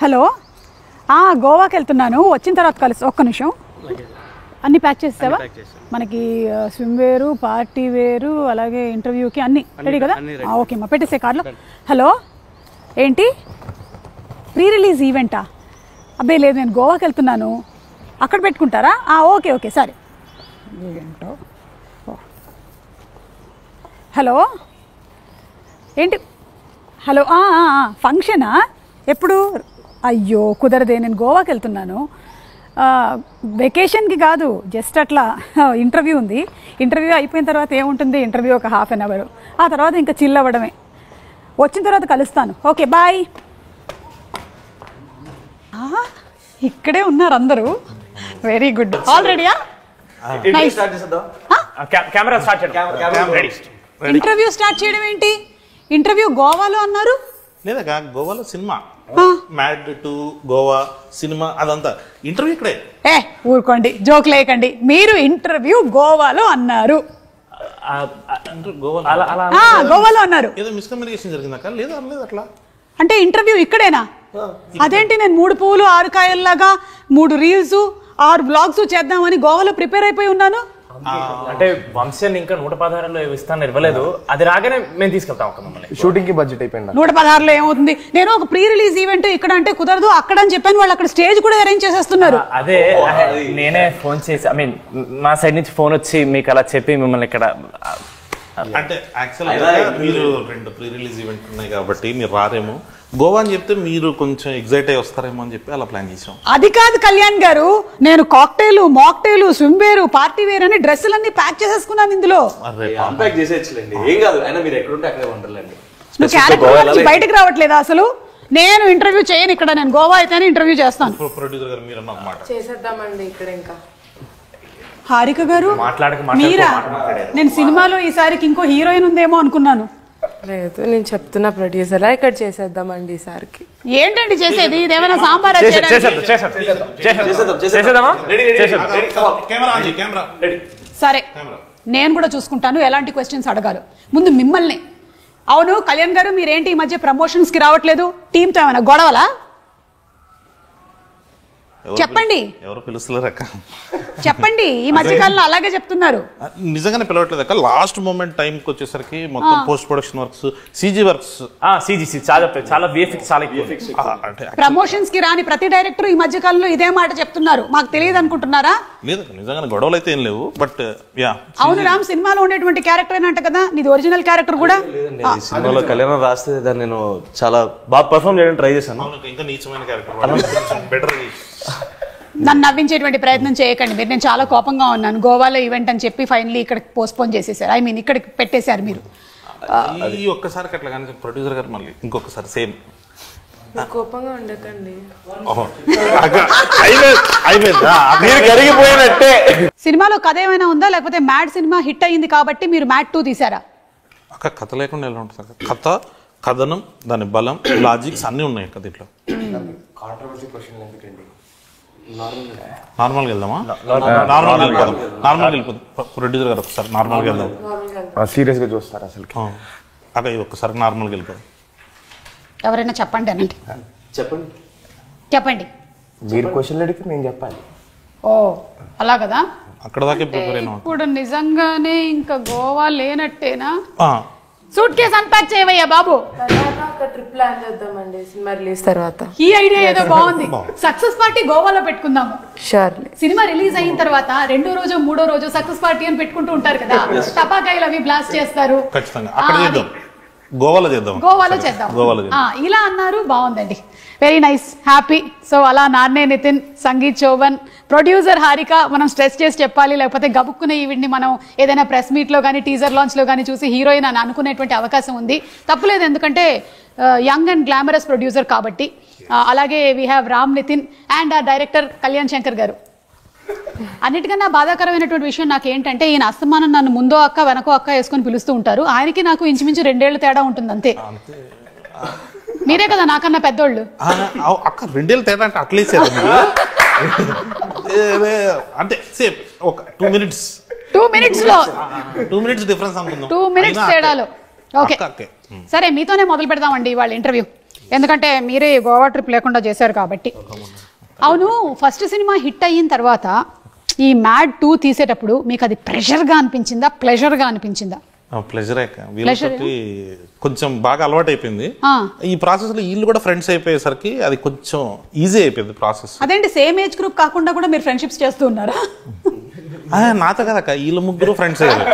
Hello, గోవాకి వెళ్తున్నాను, వచ్చిన తర్వాత కలుసు. ఒక్క నిమిషం, అన్నీ ప్యాక్ చేస్తావా? మనకి స్విమ్ వేరు, పార్టీ వేరు, అలాగే ఇంటర్వ్యూకి అన్నీ రెడీ కదా? ఓకే అమ్మా, పెట్టేసే కార్లో. హలో, ఏంటి ప్రీ రిలీజ్ ఈవెంటా? అబ్బాయి లేదు, నేను గోవాకి వెళ్తున్నాను, అక్కడ పెట్టుకుంటారా? ఓకే ఓకే సరే. ఏంటో. హలో ఏంటి? హలో, ఫంక్షనా? ఎప్పుడు? అయ్యో కుదరదే, నేను గోవాకి వెళ్తున్నాను, వెకేషన్కి కాదు, జస్ట్ అట్లా ఇంటర్వ్యూ ఉంది. ఇంటర్వ్యూ అయిపోయిన తర్వాత ఏముంటుంది, ఇంటర్వ్యూ ఒక ½ an hour, ఆ తర్వాత ఇంకా చిల్ అవ్వడమే. వచ్చిన తర్వాత కలుస్తాను, ఓకే బాయ్. ఇక్కడే ఉన్నారు అందరూ, వెరీ గుడ్. ఆల్ రెడీయా? ఇంటర్వ్యూ స్టార్ట్ చేయడం ఏంటి? ఇంటర్వ్యూ గోవాలో అన్నారు. లేదా గోవాలో cinema, mad to Goa cinema, అదంతా ఇంటర్వ్యూ ఇక్కడే. ఊరుకోండి, జోక్ లేకండి. మీరు ఇంటర్వ్యూ గోవాలో అన్నారు. గోవాలో అన్నారు. ఏదో మిస్కమ్యూనికేషన్ జరిగిందా? లేదా అనలేదు అట్లా. అంటే ఇంటర్వ్యూ ఇక్కడేనా? అదేంటి, నేను 3 పువ్వులు 6 కాయల్లాగా 3 రీల్స్ 6 బ్లాగ్స్ చేద్దామని గోవాలో ప్రిపేర్ అయిపోయి ఉన్నాను. అంటే వంశన్ ఇంకా 116లో ఇస్తాను ఇవ్వలేదు, అది రాగానే మేము తీసుకెళ్తాం. ఒక మమ్మల్ని షూటింగ్ కి బడ్జెట్ అయిపోయింది. 116లో ఏమవుతుంది? నేను ఒక ప్రీ రిలీజ్ ఈవెంట్ ఇక్కడ అంటే కుదరదు, అక్కడ అని చెప్పాను. వాళ్ళు అక్కడ స్టేజ్ కూడా అరేంజ్ చేసేస్తున్నారు. అదే నేనే ఫోన్ చేసి, ఐ మీన్ మా సైడ్ నుంచి ఫోన్ వచ్చి మీకు అలా చెప్పి మిమ్మల్ని ఇక్కడ. అంటే యాక్చువల్గా మీరు 2 ప్రీ రిలీజ్ ఈవెంట్ ఉన్నాయి కాబట్టి మీరు రారేమో. గోవా అని చెప్తే మీరు కొంచెం ఎగ్జైట్ అయ్యి వస్తారేమో అని చెప్పి అలా ప్లాన్ చేసాం. అది కాదు కళ్యాణ్ గారు, నేను కాక్టైల్, మాక్టైల్, స్విమ్ వేరు, పార్టీ వేర్ అని డ్రెస్సులన్నీ ప్యాక్ చేసేసుకున్నాను ఇందులో. నువ్వు క్యారెక్టర్ నుంచి బయటకు రావట్లేదా అసలు? నేను ఇంటర్వ్యూ చేయను ఇక్కడ, నేను గోవా అయితేనే ఇంటర్వ్యూ చేస్తాను. ప్రొడ్యూసర్ గారు మీరు అన్నమాట చేసేద్దామండి ఇక్కడ. ఇంకా హారిక గారు మీరా? నేను సినిమాలో ఈసారికి ఇంకో హీరోయిన్ ఉందేమో అనుకున్నాను. లేదు, నేను చెప్తున్నా ప్రొడ్యూసర్, ఇక్కడ చేసేద్దామండి ఈసారికి. ఏంటండి చేసేది? ఇదేమైనా సాంబార్? సరే, నేను కూడా చూసుకుంటాను ఎలాంటి క్వశ్చన్స్ అడగాలి. ముందు మిమ్మల్ని. అవును కళ్యాణ్ గారు, మీరేంటి ఈ మధ్య ప్రమోషన్స్ కి రావట్లేదు? టీంతో ఏమైనా గొడవలా? చెప్పండి. ఎవరు పిలుస్తలేరు అక్క? చెప్పండి. ఈ మధ్య కాలంలో అలాగే చెప్తున్నారు. నిజంగానే పిలవట్లేదు అక్క. లాస్ట్ మూమెంట్ టైంకి వచ్చేసరికి మొత్తం post production works, CG works, చాలా విఎఫ్ఎక్స్, చాలా ప్రమోషన్స్ కి రాని ప్రతి డైరెక్టర్ ఈ మధ్య కాలంలో ఇదే మాట చెప్తున్నారు. మాకు తెలియదు అనుకుంటున్నారా? లేదు, నిజంగానే గొడవలు అయితే ఏం లేవు. బట్ యా, అవును రామ్, సినిమాలో ఉండేటువంటి క్యారెక్టర్ అంట కదా, నీది ఒరిజినల్ క్యారెక్టర్ కూడా? సినిమాలో కళ్యాణ్ రాస్తే దాన్ని నేను చాలా బాగా పర్ఫార్మ్ చేయడానికి ట్రై చేశాను. ఇంకా నీచమైన క్యారెక్టర్, బెటర్. నన్ను నవ్వించేటువంటి ప్రయత్నం చేయకండి మీరు. నేను చాలా కోపంగా ఉన్నాను. గోవాలో ఈవెంట్ అని చెప్పి ఫైనల్లీ ఇక్కడ పోస్ట్పోన్ చేసేసారు, ఐ మీన్ ఇక్కడికి పెట్టేశారు మీరు. ఈ ఒక్కసారికి అట్లా కానీ ప్రొడ్యూసర్ గారు మళ్ళీ ఇంకొకసారి సేమ్. కోపంగా ఉండకండి. కరిగిపోయినట్టే. సినిమాలో కథ ఏమైనా ఉందా, లేకపోతే మ్యాడ్ సినిమా హిట్ అయ్యింది కాబట్టి మీరు మ్యాడ్ 2 తీసారా? అక్క కథ లేకుండా ఎలా ఉంటుంది? కథ, కథనం, దాని బలం, లాజిక్స్ అన్నీ ఉన్నాయి అక్క దీంట్లో. నార్మల్గా వెళ్దామా? నార్మల్గా వెళ్ళిపోదాం. ప్రొడ్యూసర్ గారు ఒకసారి నార్మల్గా వెళ్దాం. సీరియస్ గా చూస్తారు అసలు. అక్క ఇది ఒక్కసారి నార్మల్గా వెళ్ళిపోదాం. ఎవరైనా చెప్పండి అనండి. చెప్పండి. మీరు క్వశ్చన్ అడిగితే నేను చెప్పాలి. ఓ అలా కదా. అక్కడ దాకే ప్రిపేర్ అయినా. ఇప్పుడు నిజంగానే ఇంకా గోవా లేనట్టేనా? సూట్ కేసు అన్పాక్ చేయవయ్యా బాబు. ట్రిప్ ప్లాన్ చేద్దామండి సినిమా రిలీజ్ తర్వాత. ఈ ఐడియా ఏదో బాగుంది. సక్సెస్ పార్టీ గోవాలో పెట్టుకుందాము. షూర్లీ. సినిమా రిలీజ్ అయిన తర్వాత 2వ రోజు 3వ రోజు సక్సెస్ పార్టీ అని పెట్టుకుంటూ ఉంటారు కదా, టపాకాయలు అవి బ్లాస్ట్ చేస్తారు. ఖచ్చితంగా అక్కడ చేద్దాం. గోవాలో చేద్దాం. ఇలా అన్నారు, బాగుందండి. Very nice, happy. సో అలా నాన్నే నితిన్, సంగీత్ చౌబన్, ప్రొడ్యూసర్ హారిక, మనం స్ట్రెస్ చేసి చెప్పాలి, లేకపోతే గబుక్కునే ఈవిడ్ని మనం ఏదైనా ప్రెస్ మీట్లో కానీ టీజర్ లాంచ్లో కానీ చూసి హీరోయిన్ అని అనుకునేటువంటి అవకాశం ఉంది. తప్పులేదు, ఎందుకంటే యంగ్ అండ్ గ్లామరస్ ప్రొడ్యూసర్ కాబట్టి. అలాగే we have Ram Nitin and director Kalyan Shankar garu. అన్నిటికన్నా బాధాకరమైనటువంటి విషయం నాకు ఏంటంటే, ఈయన అస్తమానం నన్ను ముందో అక్క వెనకో అక్క వేసుకొని పిలుస్తూ ఉంటారు. ఆయనకి నాకు ఇంచుమించు 2 ఏళ్ళు తేడా ఉంటుంది అంతే. మీరే కదా నాకన్నా పెద్దోళ్ళు. అక్క 2 ఏళ్ళు తేడా అంటే అట్లీస్ట్ అంటే సేమ్ ఒక 2 minutes 2 minutes లో 2 minutes డిఫరెన్స్ అనుకుందాం. 2 minutes తేడాలో. ఓకే సరే, మీతోనే మొదలు పెడదామండి వాళ్ళ ఇంటర్వ్యూ. ఎందుకంటే మీరే గోవా ట్రిప్ లేకుండా చేశారు కాబట్టి. అవును, ఫస్ట్ సినిమా హిట్ అయిన తర్వాత ఈ మ్యాడ్ 2 తీసేటప్పుడు మీకు అది ప్రెషర్గా అనిపించిందా, ప్లెజర్గా అనిపించిందా? ప్లెజరే. వీళ్ళకి కొంచెం బాగా అలవాటు అయిపోయింది. ఈ ప్రాసెస్ లో వీళ్ళు కూడా ఫ్రెండ్స్ అయిపోయేసరికి అది కొంచెం ఈజీ అయిపోయింది ప్రాసెస్. అదేంటి, సేమ్ ఏజ్ గ్రూప్ కాకుండా కూడా మీరు ఫ్రెండ్షిప్స్ చేస్తూ ఉన్నారా? నాతో కదక్క, వీళ్ళు ముగ్గురు ఫ్రెండ్స్ అయ్యారు.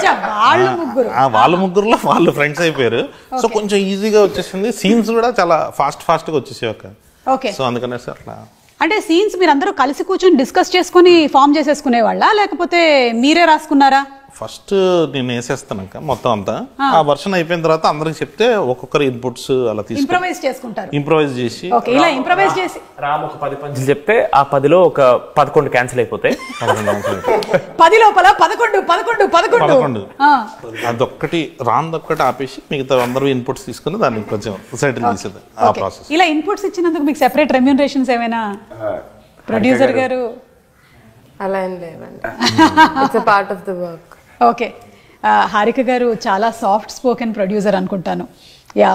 వాళ్ళ ముగ్గురులో వాళ్ళు ఫ్రెండ్స్ అయిపోయారు. సో కొంచెం ఈజీగా వచ్చేసింది. సీన్స్ కూడా చాలా ఫాస్ట్ గా వచ్చేసాయి అక్క. ఓకే. సో అందుకనేసి అట్లా. అంటే సీన్స్ మీరు అందరూ కలిసి కూర్చొని డిస్కస్ చేసుకుని ఫామ్ చేసేసుకునే వాళ్ళ, లేకపోతే మీరే రాసుకున్నారా? ఫస్ట్ నేను వేసేస్తాను మొత్తం అంతా. ఆ వర్షన్ అయిపోయిన తర్వాత అందరికి చెప్తే ఒక్కొక్కరు ఇన్పుట్స్ అలా తీసుకుని ఇంప్రవైజ్ చేసుకుంటారు. ఇంప్రవైజ్ చేసి ఇలా ఇంప్రవైజ్ చేసి రామ్ ఒక 10 పంచులు చెప్తే ఆ 10లో ఒక 11 క్యాన్సిల్ అయిపోతాయి. 10 లోపల 11 అదొక్కటి రాందొక్కటి ఆపేసి మిగతా అందరూ ఇన్పుట్స్ తీసుకుని దాన్ని కొంచెం సెటిల్ చేసేది ఆ ప్రాసెస్. ఇలా ఇన్పుట్స్ ఇచ్చినందుకు మీకు సెపరేట్ రెమ్యూనరేషన్స్ ఏమైనా ప్రొడ్యూసర్ గారు? అలా ఏం లేవండి. It's a part of the work. Okay. Harika గారు చాలా సాఫ్ట్ స్పోకెన్ ప్రొడ్యూసర్ అనుకుంటాను. యా.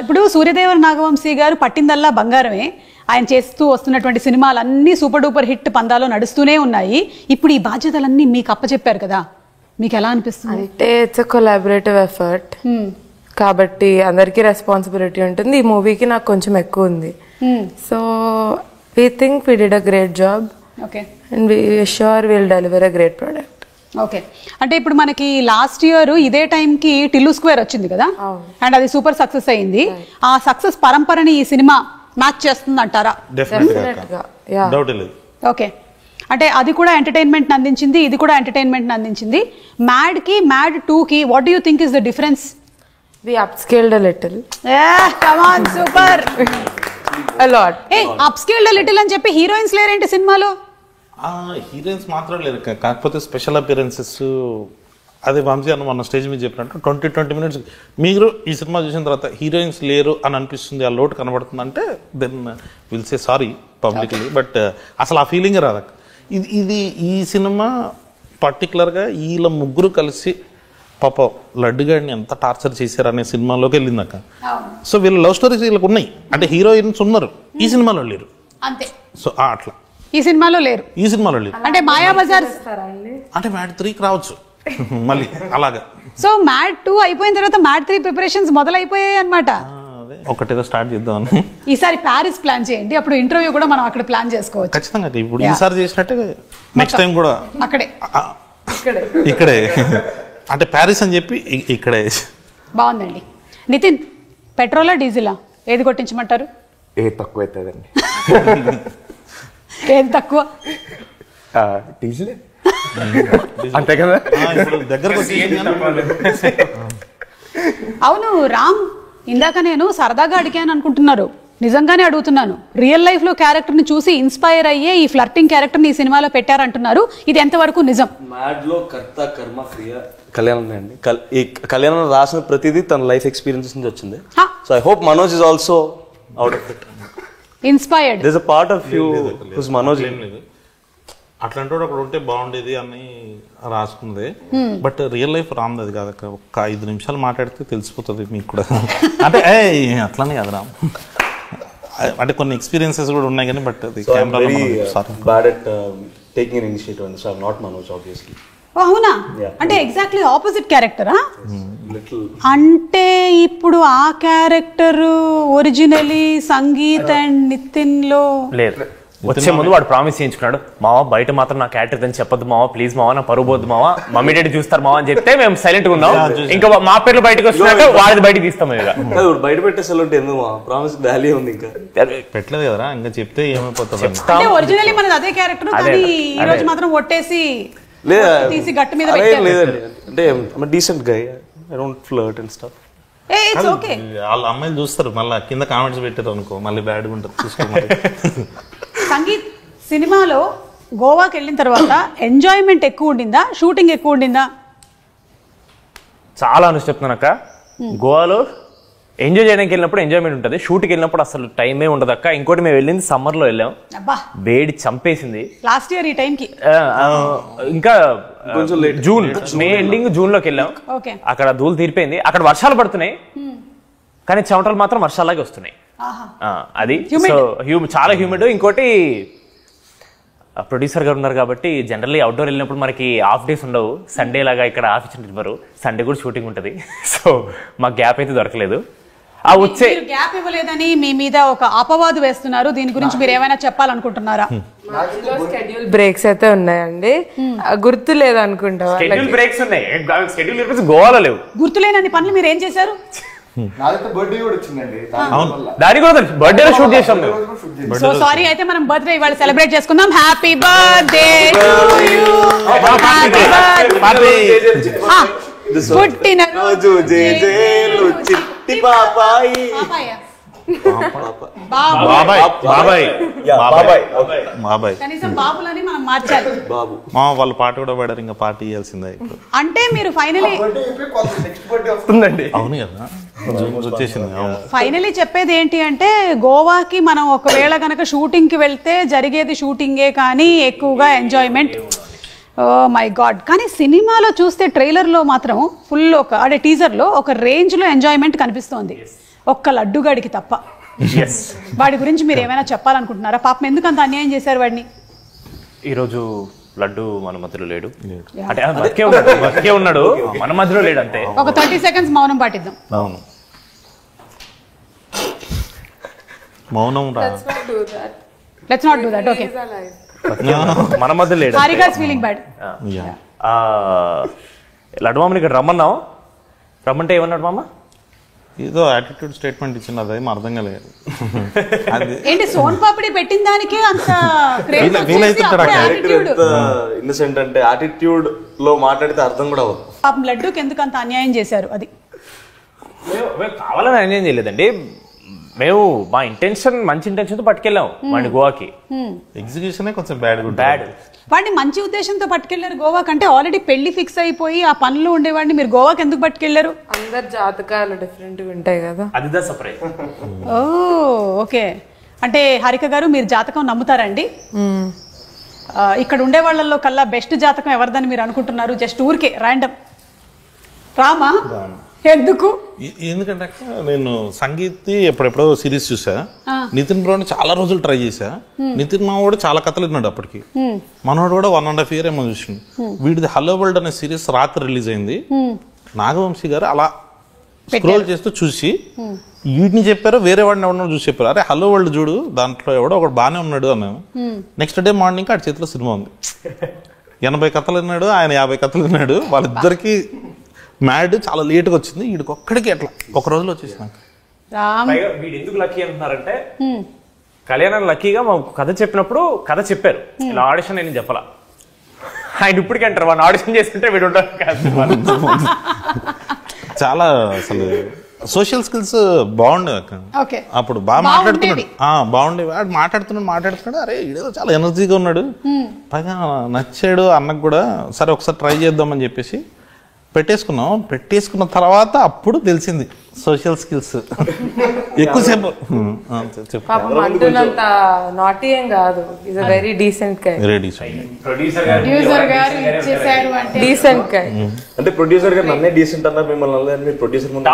ఇప్పుడు సూర్యదేవర నాగవంశీ గారు పట్టిందల్లా బంగారమే. ఆయన చేస్తూ వస్తున్నటువంటి సినిమాలన్నీ సూపర్ డూపర్ హిట్ పందాలో నడుస్తూనే ఉన్నాయి. ఇప్పుడు ఈ బాధ్యతలన్నీ మీకు అప్పచెప్పారు కదా, మీకు ఎలా అనిపిస్తుంది? అంటే ఇట్స్ అ కొలాబరేటివ్ ఎఫర్ట్ కాబట్టి అందరికీ రెస్పాన్సిబిలిటీ ఉంటుంది. ఈ మూవీకి నాకు కొంచెం ఎక్కువ ఉంది. So we think we did a great job. Okay. And we sure will deliver a great product. Okay. అంటే ఇప్పుడు మనకి లాస్ట్ ఇయర్ ఇదే టైంకి టిల్లు స్క్వేర్ వచ్చింది కదా, అండ్ అది సూపర్ సక్సెస్ అయింది. ఆ సక్సెస్ పరంపరని ఈ సినిమా మ్యాచ్ చేస్తుంది అంటారా? ఓకే. అంటే అది కూడా ఎంటర్టైన్మెంట్ అందించింది, ఇది కూడా ఎంటర్టైన్మెంట్ అందించింది. మ్యాడ్ కి మ్యాడ్ 2 కి what do you think is the difference? We upscaled a little. Come on, super. a lot. Upscaled a little అని చెప్పి హీరోయిన్స్ లేరేంటి సినిమాలో? హీరోయిన్స్ మాత్రం లేదు, కాకపోతే స్పెషల్ అపియరెన్సెస్. అదే వంశీ అన్న మన స్టేజ్ మీద చెప్పినట్టు 20 minutes మీరు ఈ సినిమా చూసిన తర్వాత హీరోయిన్స్ లేరు అని అనిపిస్తుంది, ఆ లోటు కనబడుతుంది అంటే then will say sorry publicly. But అసలు ఆ ఫీలింగ్ రాదక్క. ఇది ఈ సినిమా పర్టికులర్గా వీళ్ళ ముగ్గురు కలిసి పాప లడ్డుగాడిని ఎంత టార్చర్ చేశారు అనే సినిమాలోకి వెళ్ళిందక్క. సో వీళ్ళ లవ్ స్టోరీస్ వీళ్ళకి ఉన్నాయి. అంటే హీరోయిన్స్ ఉన్నారు, ఈ సినిమాలో లేరు అంతే. సో అట్లా ఈ సినిమాలో లేరు. ఈ సినిమాలో లేరు. అంటే మాయాబజార్ అంటే మ్యాడ్ 3కి రావచ్చు మళ్ళీ అలాగా. సో మ్యాడ్ 2 అయిపోయిన తర్వాత మ్యాడ్ 3 ప్రిపరేషన్స్ మొదలైపోయాయి అన్నమాట. ఒకటేదో స్టార్ట్ చేద్దామని. ఈసారి ప్యారిస్ ప్లాన్ చేయండి, అప్పుడు ఇంటర్వ్యూ కూడా మనం అక్కడ ప్లాన్ చేసుకోవచ్చు. ఖచ్చితంగా. ఇప్పుడు ఈసారి చేసినట్టే నెక్స్ట్ టైం కూడా అక్కడే ఇక్కడే. అంటే ప్యారిస్ అని చెప్పి ఇక్కడే. బాగుందండి. నితిన్, పెట్రోలా డీజిలా ఏది కొట్టించమంటారు? ఏది తక్కువ అవుతుందండి? ఏది తక్కువ? డీజిలే అంతే కదా. దగ్గరకు. అవును రామ్, ఇందాక నేను సరదాగా అడిగాను అనుకుంటున్నారు, నిజంగానే అడుగుతున్నాను. రియల్ లైఫ్ లో క్యారెక్టర్ ని చూసి ఇన్స్పైర్ అయ్యే ఈ ఫ్లర్టింగ్ క్యారెక్టర్ ని ఈ సినిమాలో పెట్టారంటున్నారు. ఇది ఎంతవరకు నిజం? మ్యాడ్ లో కర్త కర్మ క్రియ కళ్యాణ్ అండి. ఈ కళ్యాణ్ రాసిన ప్రతిదీ తన లైఫ్ ఎక్స్పీరియన్సెస్ నుంచి వచ్చింది. So I hope Manoj is also out of it inspired. There is a part of you who's Manoj. అట్లాంటి వాడు అక్కడ ఉంటే బాగుండేది అని రాసుకుంది. బట్ రియల్ లైఫ్ రామ్ అది కాదు. ఒక్క 5 నిమిషాలు మాట్లాడితే తెలిసిపోతుంది మీకు కూడా. అంటే అట్లానే కాదు రామ్, అంటే కొన్ని ఎక్స్పీరియన్సెస్ కూడా ఉన్నాయి కానీ. బట్ అది bad at taking initiative and so I am not Manoj obviously. అవునా? అంటే ఎగ్జాక్ట్లీ ఆపోజిట్ క్యారెక్టరా? అంటే ఇప్పుడు ఆ character originally Sangeeth and Nitin లో లేదు. వచ్చే ముందు వాడు ప్రామిస్ చేయించుకున్నాడు, మావా బయట మాత్రం నా క్యారెక్టర్ అని చెప్పొద్దు మావా, ప్లీజ్ మావా, నా పరువు పోద్దు మావా, మమ్మీ డాడీ చూస్తారు మావా అని చెప్తే మేము సైలెంట్ గా ఉన్నాం. ఇంకా మా పేర్లు బయటకు వస్తున్నాక వాడిది బయటకి తీస్తాం. బయట పెట్టేసే ఎందుకు ప్రామిస్ వాల్యూ ఉంది, ఇంకా పెట్టలేదు కదా, ఇంకా చెప్తే ఏమైపోతుంది. ఒరిజినల్లీ మనది అదే క్యారెక్టర్, కానీ ఈ రోజు మాత్రం ఒట్టేసి తీసి గట్టు మీద లేదండి. అంటే decent guy, I don't flirt and stuff. వాళ్ళ అమ్మాయిలు చూస్తారు, మళ్ళీ కింద కామెంట్స్ పెట్టారు అనుకో, మళ్ళీ బ్యాడ్ గా ఉంటుంది చూసుకోమని. సంగీత్ సినిమాలో గోవాకి వెళ్ళిన తర్వాత ఎంజాయ్మెంట్ ఎక్కువ ఉండిందా, షూటింగ్ ఎక్కువ ఉండిందా? చాలా అని చెప్తున్నానక్క, గోవాలో ఎంజాయ్ చేయడానికి వెళ్ళినప్పుడు ఎంజాయ్మెంట్ ఉంటుంది, షూట్కి వెళ్ళినప్పుడు అసలు టైమే ఉండదు అక్క. ఇంకోటి మేము వెళ్ళింది సమ్మర్ లో వెళ్ళాం, వేడి చంపేసింది లాస్ట్ ఇయర్ ఈ టైంకి. ఇంకా జూన్, మే ఎండింగ్ జూన్ లోకి వెళ్ళాం. అక్కడ ధూళి తీరిపోయింది, అక్కడ వర్షాలు పడుతున్నాయి కానీ చెమటలు మాత్రం వర్షాలాగే వస్తున్నాయి. అది సో చాలా హ్యూమిడ్. ఇంకోటి ప్రొడ్యూసర్ గారు ఉన్నారు కాబట్టి జనరల్లీ అవుట్డోర్ వెళ్ళినప్పుడు మనకి హాఫ్ డేస్ ఉండవు. సండే లాగా ఇక్కడ ఆఫ్ ఇచ్చినట్టు సండే కూడా షూటింగ్ ఉంటుంది. సో మాకు గ్యాప్ అయితే దొరకలేదు. ఆ వచ్చే గ్యాప్ ఇవ్వలేదని మీ మీద ఒక అపవాదు వేస్తున్నారు. దీని గురించి మీరు ఏమైనా చెప్పాలనుకుంటున్నారా? షెడ్యూల్ బ్రేక్స్ అయితే ఉన్నాయండి, గుర్తు లేదు అనుకుంటా. షెడ్యూల్ బ్రేక్స్ ఉన్నాయి, షెడ్యూల్ గోవాలో లేవు. గుర్తులేనన్ని పనులు మీరు ఏం చేశారు? బర్త్డే కూడా వచ్చిందండి, దాని కూడా బర్త్డే షూట్ చేసాం. సో సారీ, అయితే మనం బర్త్డే ఇవాళ సెలబ్రేట్ చేసుకుందాం. హ్యాపీ బర్త్డే పుట్టిన రోజు చిట్టి బాబాయ్. కనీసం బాబులని మనం మార్చాలి. వాళ్ళ పాట కూడా పాడారు, ఇంకా పార్టీ ఇవ్వాల్సిందే. అంటే మీరు ఫైనలీ అవును కదా, వచ్చేసింది. ఫైనలీ చెప్పేది ఏంటి అంటే, గోవాకి మనం ఒకవేళ కనుక షూటింగ్ కి వెళ్తే జరిగేది షూటింగే కానీ ఎక్కువగా ఎంజాయ్మెంట్. Oh my God. కానీ సినిమాలో చూస్తే ట్రైలర్లో మాత్రం ఫుల్ అంటే టీజర్లో ఒక రేంజ్లో ఎంజాయ్మెంట్ కనిపిస్తోంది, ఒక్క లడ్డుగాడికి తప్ప. వాడి గురించి మీరు ఏమైనా చెప్పాలనుకుంటున్నారా? పాపం ఎందుకు అంత అన్యాయం చేశారు వాడిని? ఈరోజు లడ్డు మన మధ్యలో లేడు, అంటే బతికే ఉన్నాడు, మన మధ్యలో లేడు అంతే. ఒక 30 seconds మౌనం పాటిద్దాం. అవును, మౌనం రా. Let's not do that. Okay, మన మధ్య లేడు. Harika's feeling bad. లడ్డు మామని ఇక్కడ రమ్మన్నావు, రమ్మంటే ఏమన్నాడు మామ? ఏదో యాటిట్యూడ్ స్టేట్మెంట్ ఇచ్చింది, అది అర్థం కాలేదు. ఏంటి సోన్ పాపిడి పెట్టిన దానికి అంత ఇన్నసెంట్ అంటే యాటిట్యూడ్ లో మాట్లాడితే అర్థం కూడా అవ్వదు. పాపం లడ్డుకి ఎందుకు అంత అన్యాయం చేశారు? అది కావాలని అన్యాయం చేయలేదండి, మేము మా ఇంటెన్షన్ మంచి ఇంటెన్షన్ తో పట్టుకెళ్ళాం వాడిని గోవాకి. ఎగ్జిక్యూషన్ కొంచెం బ్యాడ్. వాడిని మంచి ఉద్దేశంతో పట్టుకెళ్లారు గోవాకి అంటే, ఆల్రెడీ పెళ్లి ఫిక్స్ అయిపోయి ఆ పనులు ఉండేవాడిని మీరు గోవాకి ఎందుకు పట్టుకెళ్లారు? అందరు జాతకాలు డిఫరెంట్ ఉంటాయి కదా, అదిదా సర్ప్రైజ్. ఓ ఓకే. అంటే హారిక గారు, మీరు జాతకం నమ్ముతారండి? ఇక్కడ ఉండే వాళ్ళల్లో కల్లా బెస్ట్ జాతకం ఎవరిదని మీరు అనుకుంటున్నారు? జస్ట్ ఊరికే ర్యాండమ్ రామా? ఎందుకు? ఎందుకంటే నేను సంగీత్ ఎప్పుడెప్పుడో సిరీస్ చూసా, నితిన్ బ్రో చాలా రోజులు ట్రై చేశా. నితిన్ మావాడు చాలా కథలు విన్నాడు అప్పటికి, మనోడు కూడా 1.5 year ఏమో చూసిండు. వీడిది హలో వరల్డ్ అనే సిరీస్ రాత్రి రిలీజ్ అయింది. నాగవంశీ గారు అలా స్క్రోల్ చేస్తూ చూసి వీటిని చెప్పారు, వేరే వాడిని ఎవడో చూసి చెప్పారు, అరే హలో వరల్డ్ చూడు, దాంట్లో ఎవడో ఒకడు బాగానే ఉన్నాడు అన్నాను. నెక్స్ట్ డే మార్నింగ్ ఆడి చేతిలో సినిమా ఉంది. 80 కథలు విన్నాడు, ఆయన 50 కథలు విన్నాడు. వాళ్ళిద్దరికి మ్యాడ్ చాలా లేట్గా వచ్చింది, వీడికి ఒక్కడికి ఎట్లా ఒక రోజులో వచ్చేసిన. వీడు ఎందుకు లక్కీ అంటున్నారంటే, కళ్యాణం లక్కీగా మా కథ చెప్పినప్పుడు కథ చెప్పారు, ఇలా ఆడిషన్ నేను చెప్పాలా. ఆయన ఇప్పటికీ అంటారు వాడిని ఆడిషన్ చేసుకుంటే వీడు చాలా అసలు సోషల్ స్కిల్స్ బాగుండే అప్పుడు, బాగా మాట్లాడుతున్నాడు, బాగుండేవి. మాట్లాడుతున్నాడు అరే ఇదేదో చాలా ఎనర్జీగా ఉన్నాడు, పైగా నచ్చాడు అన్నకు కూడా. సరే ఒకసారి ట్రై చేద్దామని చెప్పేసి పెట్టేసుకున్న తర్వాత అప్పుడు తెలిసింది సోషల్ స్కిల్స్. ఎక్కువసేపు నాటీ ఏం కాదు, is a very decent guy. Producer గారు ఇచ్చేసారు అంటే డీసెంట్ గై. అంటే ప్రొడ్యూసర్ గారు నన్నే డీసెంట్ అన్నారు, మిమ్మల్ని అన్నారు, మీరు ప్రొడ్యూసర్ ముందు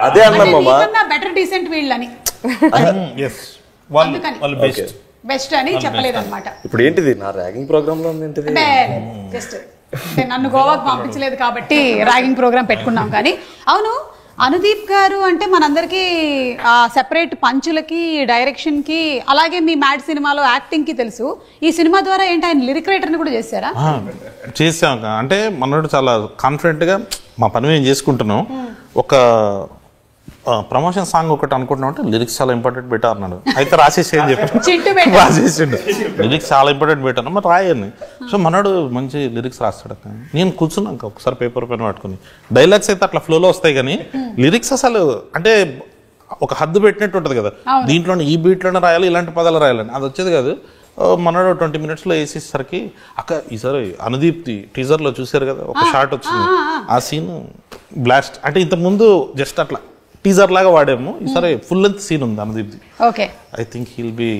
అదే అన్నారు మామ, బెటర్ డీసెంట్ వీళ్ళని బెస్ట్ అని చెప్పలేదన్నమాట. ఇప్పుడు ఏంటిది నా ర్యాగింగ్ ప్రోగ్రామ్ లో ఉంది, జస్ట్ నన్ను గోవాకు పంపించలేదు కాబట్టి ర్యాగింగ్ ప్రోగ్రామ్ పెట్టుకున్నాం. కానీ అవును, అనుదీప్ గారు అంటే మనందరికీ సెపరేట్ పంచులకి, డైరెక్షన్కి, అలాగే మీ మ్యాడ్ సినిమాలో యాక్టింగ్కి తెలుసు. ఈ సినిమా ద్వారా ఏంటి ఆయన లిరిక్ రైటర్ని కూడా చేశారా? చేసాం. అంటే మనోడు చాలా కాన్ఫిడెంట్గా మా పని మేము చేసుకుంటున్నాం. ఒక ప్రమోషన్ సాంగ్ ఒకటి అనుకుంటున్నాం అంటే లిరిక్స్ చాలా ఇంపార్టెంట్ బెటర్ అన్నాడు. అయితే రాసేసి అని చెప్పి రాసేసిండు, లిరిక్స్ చాలా ఇంపార్టెంట్ బెటర్ మరి రాయని. సో మనోడు మంచి లిరిక్స్ రాస్తాడు. నేను కూర్చున్నాక ఒకసారి పేపర్ పెన్ పట్టుకుని, డైలాగ్స్ అయితే అట్లా ఫ్లోలో వస్తాయి కానీ లిరిక్స్ అసలు అంటే ఒక హద్దు పెట్టినట్టు ఉంటుంది కదా, దీంట్లోనే ఈ బీట్లోనే రాయాలి, ఇలాంటి పదాలు రాయాలని, అది వచ్చేది కాదు. మనోడు 20 minutes వేసేసరికి అక్క ఈసారి అనుదీప్ టీజర్లో చూసారు కదా ఒక షార్ట్ వచ్చింది, ఆ సీన్ బ్లాస్ట్. అంటే ఇంతకుముందు జస్ట్ అట్లా టీజర్ లాగా వాడాము, ఈసారి ఫుల్ లెంత్ సీన్ ఉంది Anudeep. Okay, I think he'll be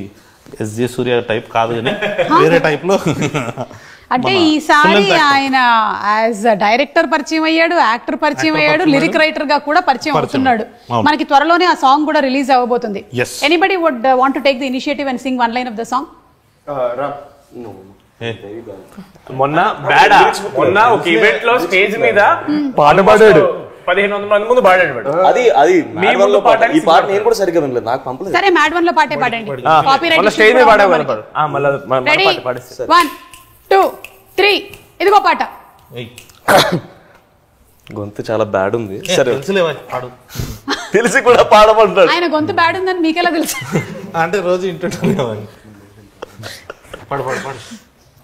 SJ Surya type కాదు కానీ వేరే టైప్ లో. అంటే ఈసారి ఆయన యాజ్ డైరెక్టర్ పరిచయం అయ్యాడు, యాక్టర్ పరిచయం అయ్యాడు, లిరిక్ రైటర్ గా కూడా పరిచయం అవుతున్నాడు. మనకి త్వరలోనే ఆ సాంగ్ కూడా రిలీజ్ అవ్వబోతుంది. Anybody would want to take the initiative and sing one line of the song? మొన్న ఒక ఈవెంట్ లో స్టేజ్ మీద పాట పాడాడు, 1500 మంది ముందు పాడాడు. అది మీ ముందు పాట. ఈ పాట నేను కూడా సరిగ్గా వినలేదు, నాకు పంపలేదు. సరే మ్యాడ్ వన్ లో పాటే పాడండి. కాపీరైట్ స్టేజ్ మీద పాడాడు. 1 2 3 ఇదిగో పాట. గొంతు చాలా బ్యాడ్ ఉంది. సరే పాడు. తెలిసి కూడా పాడమంటాడు. ఆయన గొంతు బ్యాడ్ ఉందని మీకెలా తెలుసు? అంటే రోజు ఇంటుంటాను.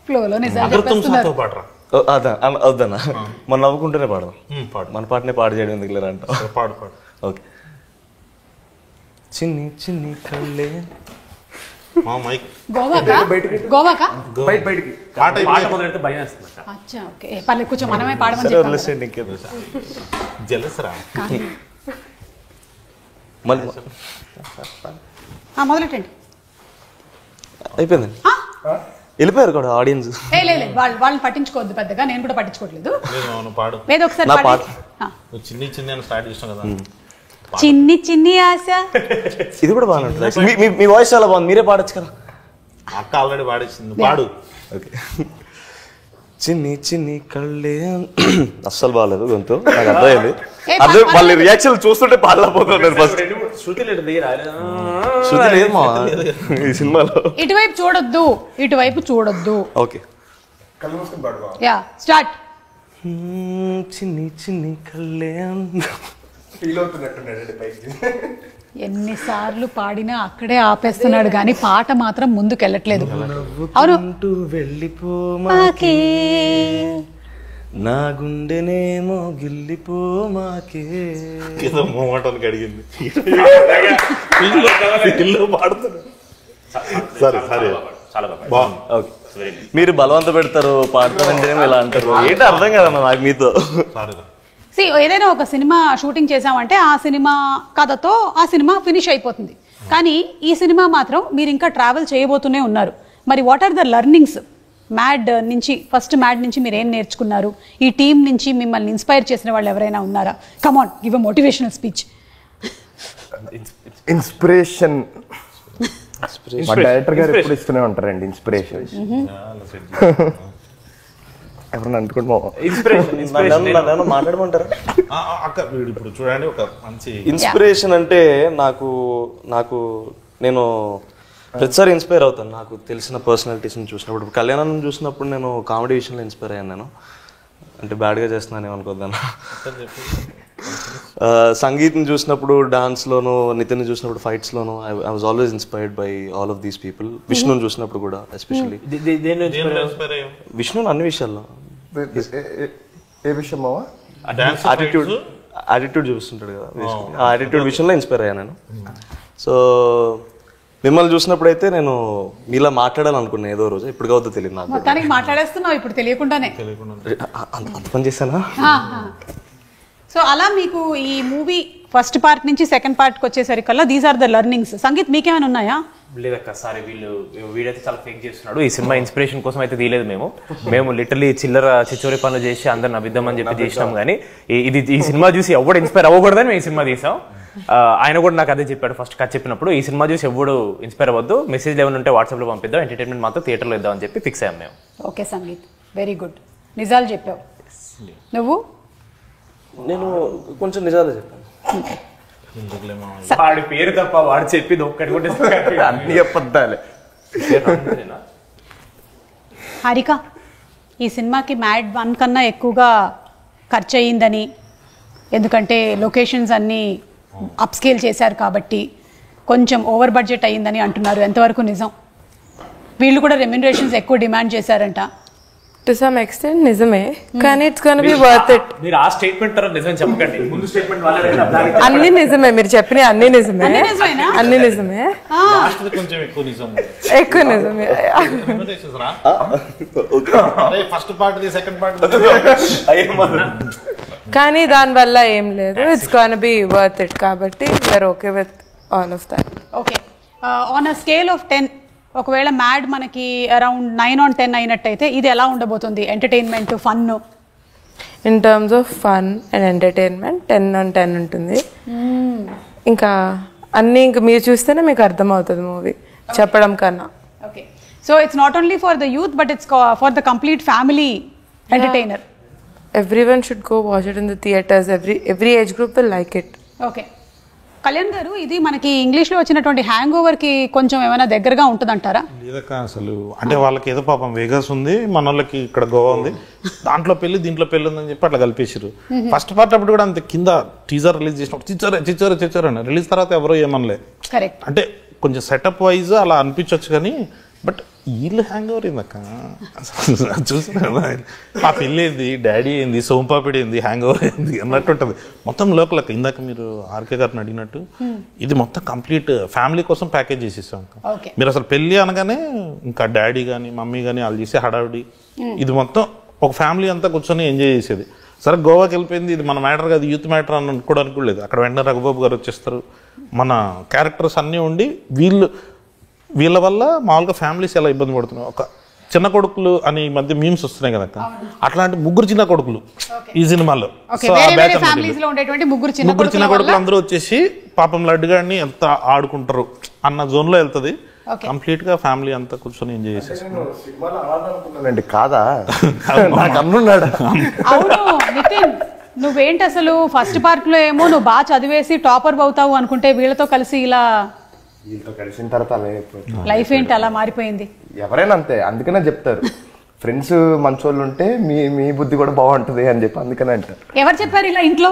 ఫ్లోలో నిజాలు చెప్పేస్తున్నారు. అవుదన్నా, మనం నవ్వుకుంటూనే పాడదాం. మన పాటనే పాడు చేయడం ఎందుకు లేరంట. పాడు పాడు. ఓకే. చిన్ని చిన్ని కళ్ళే గోవాకా పాట మొదలెడితే భయం వేస్తుంది. అచ్చా ఓకే పర్లేదు కూర్చో, మనమే పాడమని చెప్పాలి. జలసరా మొదలెట్టండి. అయిపోయిందండి, వెళ్ళిపోయారు కూడా ఆడియన్స్. వాళ్ళని పట్టించుకోవద్దు పెద్దగా, నేను కూడా పట్టించుకోవట్లేదు. పాడు ఏదో ఒకసారి చిన్ని చిన్ని అని స్టార్ట్ చేస్తాం కదా. చిన్ని చిన్ని ఆశ. ఇది కూడా బాగానే ఉంటుంది. మీ వాయిస్ చాలా బాగుంది, మీరే పాడొచ్చు కదా. అక్క ఆల్రెడీ పాడేసింది, పాడు. ఓకే. చిన్ని చిన్ని కళ్ళే. అస్సలు బాగాలేదు గొంతు, నాకు అర్థమైంది. అదే వాళ్ళ రియాక్షన్ చూస్తుంటే పాడలేకపోతున్నాను. ఫస్ట్ శృతి లేదు మా ఈ సినిమాలో. ఇటువైపు చూడొద్దు. Okay yeah start. చిన్ని చిన్ని కళ్ళే. ఎన్నిసార్లు పాడినా అక్కడే ఆపేస్తున్నాడు కానీ పాట మాత్రం ముందుకెళ్ళట్లేదు. అవును, వెళ్ళిపోమాకే నా గుండెనేమో గిల్లిపోమాకే. ఏదో మోమాటానికి అడిగింది. సరే సరే ఓకే. మీరు బలవంత పెడతారు పాడతారంటేనేమో ఇలా అంటారు, ఏంటి అర్థం కదన్నా నాకు మీతో. ఏదైనా ఒక సినిమా షూటింగ్ చేసామంటే ఆ సినిమా కథతో ఆ సినిమా ఫినిష్ అయిపోతుంది. కానీ ఈ సినిమా మాత్రం మీరు ఇంకా ట్రావెల్ చేయబోతూనే ఉన్నారు. మరి what are the learnings first Mad నుంచి మీరు ఏం నేర్చుకున్నారు? ఈ టీం నుంచి మిమ్మల్ని ఇన్స్పైర్ చేసిన వాళ్ళు ఎవరైనా ఉన్నారా? Come on, give a motivational speech. Inspiration మా డైరెక్టర్ గారు ఎప్పుడు ఇస్తూనే ఉంటారండి ఇన్స్పిరేషన్. ఎవరన్నా అనుకుంటున్నా మాట్లాడమంటారా? ఇప్పుడు చూడండి, ఒక మంచి ఇన్స్పిరేషన్ అంటే నాకు నేను ప్రతిసారి ఇన్స్పైర్ అవుతాను. నాకు తెలిసిన పర్సనాలిటీస్ని చూసినప్పుడు, కళ్యాణం చూసినప్పుడు నేను కామెడీ విషయంలో ఇన్స్పైర్ అయ్యాను. నేను అంటే బ్యాడ్గా చేస్తున్నాను ఏమనుకోద్దాను. సంగీత్ని చూసినప్పుడు, డాన్స్లోను, నితిన్ చూసినప్పుడు ఫైట్స్లోను I was always inspired by all of these people. విష్ణుని చూసినప్పుడు కూడా ఎస్పెషల్లీ. విష్ణుని అన్ని విషయాల్లో. ఏ విషయం మావా? యాటిట్యూడ్ చూపిస్తుంటాడు కదా, ఆ యాటిట్యూడ్ విషయంలో ఇన్స్పైర్ అయ్యాను నేను. సో మిమ్మల్ని చూసినప్పుడు అయితే నేను మీలా మాట్లాడాలనుకున్నాను ఏదో రోజు, ఇప్పుడు కావద్దో తెలియదు నాకు. మొత్తానికి మాట్లాడేస్తున్నావు ఇప్పుడు తెలియకుండానే. అంత పని చేశానా? సో అలా మీకు ఈ మూవీ ఫస్ట్ పార్ట్ నుంచి సెకండ్ పార్ట్కి వచ్చేసరికల్లా these are the learnings. Sangeeth మీకేమైనా ఉన్నాయా? లేదక్క, సారీ వీడైతే చాలా ఫేక్ చేస్తున్నాడు. ఈ సినిమా ఇన్స్పిరేషన్ కోసం అయితే తీయలేదు మేము లిటరలీ చిల్లర చిచ్చోరి పనులు చేసి అందరు నవ్విద్దామని చెప్పి చేసినాం. కానీ ఈ సినిమా చూసి ఎవడు ఇన్స్పైర్ అవ్వకూడదని మేము ఈ సినిమా తీసాం. ఆయన కూడా నాకు అదే చెప్పాడు ఫస్ట్ కథ చెప్పినప్పుడు, ఈ సినిమా చూసి ఎవడు ఇన్స్పైర్ అవ్వద్దు, మెసేజ్ ఏమైనా ఉంటే వాట్సాప్లో పంపిద్దాం, ఎంటర్టైన్మెంట్ మాత్రం థియేటర్లో ఇద్దామని చెప్పి ఫిక్స్ అయ్యాం మేము. Okay sangeet, very good. నిజాలు చెప్పావు నువ్వు. నేను కొంచెం నిజాలు చెప్పాను. వాడి పేరు తప్ప వాడు చెప్పింది ఒక్కటి కూడా అన్ని అబద్ధాలే. హారిక, ఈ సినిమాకి మ్యాడ్ 1 కన్నా ఎక్కువగా ఖర్చు అయ్యిందని, ఎందుకంటే లొకేషన్స్ అన్నీ అప్స్కేల్ చేశారు కాబట్టి కొంచెం ఓవర్ బడ్జెట్ అయ్యిందని అంటున్నారు. ఎంతవరకు నిజం? వీళ్ళు కూడా రెమ్యునరేషన్స్ ఎక్కువ డిమాండ్ చేశారంట. టు సమ్ ఎక్స్టెంట్ నిజమే, కానీ it's gonna be worth it. మీరు ఆ స్టేట్మెంట్ తర్వాత నిజం చెప్పకండి, ముందు స్టేట్మెంట్ వాళ్ళే. అన్ని నిజమే, మీరు చెప్పిన అన్ని నిజమే, అన్ని నిజమే, కొంచెం ఎక్కువ నిజం, ఎక్కువ నిజమే. ఫస్ట్ పార్ట్ సెకండ్ పార్ట్ కానీ దానివల్ల ఏం లేదు, it's gonna be worth it. కాబట్టి we are okay with all of that. Okay, on a scale of 10 ఒకవేళ మ్యాడ్ మనకి అరౌండ్ 9 on 10 అయినట్టయితే ఇది ఎలా ఉండబోతుంది entertainment fun? In terms of fun and entertainment 10 on 10 ఉంటుంది. ఇంకా అన్నీ ఇంకా మీరు చూస్తేనే మీకు అర్థమవుతుంది మూవీ చెప్పడం కన్నా. Okay, so it's not only for the youth but it's for the complete family entertainer. Everyone should go watch it in the theaters. Every age group will like it. Okay, Kalyan గారు ఇది మనకి ఇంగ్లీష్లో వచ్చినటువంటి hang ఓవర్కి కొంచెం ఏమైనా దగ్గరగా ఉంటుందంటారా? లేదక్క అసలు అంటే వాళ్ళకి ఏదో పాపం వేగస్ ఉంది, మన వాళ్ళకి ఇక్కడ గోవా ఉంది, దాంట్లో పెళ్లి దీంట్లో పెళ్లి ఉందని చెప్పి అట్లా కలిపేసారు. ఫస్ట్ పార్ట్ అప్పుడు కూడా అంతే, కింద టీజర్ రిలీజ్ చేసినప్పుడు చిచ్చారు అని, రిలీజ్ తర్వాత ఎవరో ఏమనలే. కరెక్ట్, అంటే కొంచెం సెటప్ వైజ్ అలా అనిపించవచ్చు కానీ బట్ వీళ్ళు హ్యాంగ్ ఓవర్ ఏందక్క చూసిన ఆ పెళ్ళి ఏంది, డాడీ ఏంది, సోంపాపిడి ఏంది, హ్యాంగ్ ఓవర్ ఏంది అన్నట్టు ఉంటుంది మొత్తం లోకలక్క. ఇందాక మీరు ఆర్కే గారిని అడిగినట్టు ఇది మొత్తం కంప్లీట్ ఫ్యామిలీ కోసం ప్యాకేజ్ చేసేసాం. మీరు అసలు పెళ్ళి అనగానే ఇంకా డాడీ కానీ మమ్మీ కానీ వాళ్ళు చేసే హడావిడి, ఇది మొత్తం ఒక ఫ్యామిలీ అంతా కూర్చొని ఎంజాయ్ చేసేది. సరే గోవాకి వెళ్ళిపోయింది, ఇది మన మ్యాటర్ కాదు, యూత్ మ్యాటర్ అని అనుకోవడానికి కూడా లేదు. అక్కడ వెంటనే రఘుబాబు గారు వచ్చేస్తారు, మన క్యారెక్టర్స్ అన్నీ ఉండి వీళ్ళ వల్ల మామూలుగా ఫ్యామిలీస్ ఎలా ఇబ్బంది పడుతున్నాయి. ఒక చిన్న కొడుకులు అని ఈ మధ్య మీమ్స్ వస్తున్నాయి కదా, అట్లాంటి ముగ్గురు చిన్న కొడుకులు ఈ సినిమాలో. ముగ్గురు చిన్న కొడుకులు అందరూ వచ్చేసి పాపం లడ్డు గారిని ఎంత ఆడుకుంటారు అన్న జోన్ లో వెళ్తుంది. కంప్లీట్ గా ఫ్యామిలీ అంతా కూర్చొని ఎంజాయ్ చేసేసి కాదా అవును నితిన్, నువ్వేంటి అసలు ఫస్ట్ పార్ట్ లో ఏమో నువ్వు బాగా చదివేసి టాపర్ అవుతావు అనుకుంటే వీళ్ళతో కలిసి ఇలా కలిసిన తర్వాత లైఫ్ ఏంటి అలా మారిపోయింది? ఎవరైనా అంతే, అందుకనే చెప్తారు ఫ్రెండ్స్ మంచోళ్ళు ఉంటే మీ బుద్ధి కూడా బాగుంటది అని చెప్పి అందుకనే అంటారు. ఎవరు చెప్పారు ఇలా ఇంట్లో?